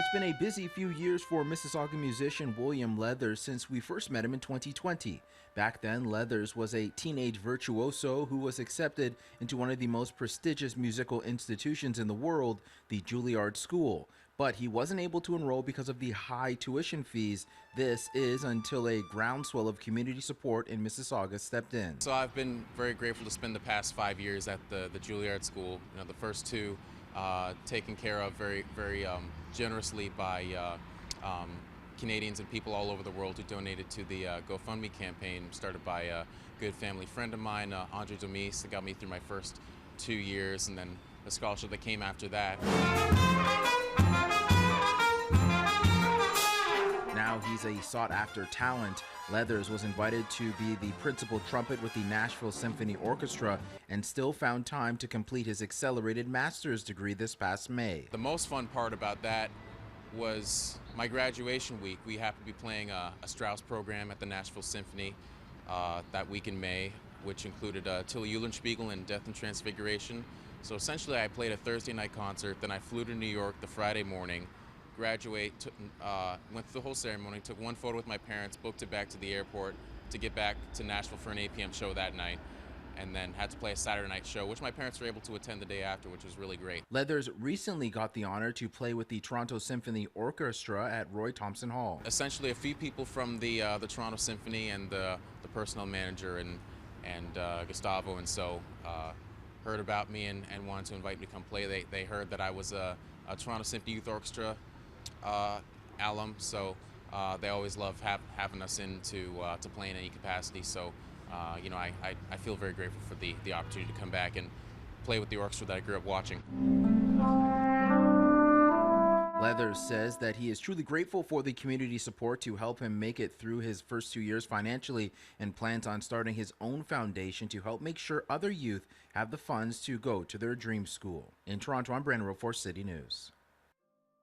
It's been a busy few years for Mississauga musician William Leathers since we first met him in 2020. Back then, Leathers was a teenage virtuoso who was accepted into one of the most prestigious musical institutions in the world, the Julliard School. But he wasn't able to enroll because of the high tuition fees. This is until a groundswell of community support in Mississauga stepped in. So I've been very grateful to spend the past 5 years at the Julliard School. The first two taken care of very generously by Canadians and people all over the world who donated to the GoFundMe campaign started by a good family friend of mine, Andre Domis, that got me through my first 2 years, and then the scholarship that came after that. Now he's a sought-after talent. Leathers was invited to be the principal trumpet with the Toronto Symphony Orchestra and still found time to complete his accelerated master's degree this past May. The most fun part about that was my graduation week. We happened to be playing a Strauss program at the Nashville Symphony that week in May, which included Julliard School and Death and Transfiguration. So essentially I played a Thursday night concert, then I flew to New York the Friday morning, went through the whole ceremony, took one photo with my parents, booked it back to the airport to get back to Nashville for an 8 p.m. show that night, and then had to play a Saturday night show, which my parents were able to attend the day after, which was really great. Leathers recently got the honor to play with the Toronto Symphony Orchestra at Rowe Thompson Hall. Essentially, a few people from the Toronto Symphony and the personnel manager and Gustavo and so heard about me and wanted to invite me to come play. They heard that I was a Toronto Symphony Youth Orchestra alum, so they always love having us in to play in any capacity. So I feel very grateful for the opportunity to come back and play with the orchestra that I grew up watching. Leathers says that he is truly grateful for the community support to help him make it through his first 2 years financially, and plans on starting his own foundation to help make sure other youth have the funds to go to their dream school. In Toronto, I'm Rowe for City News.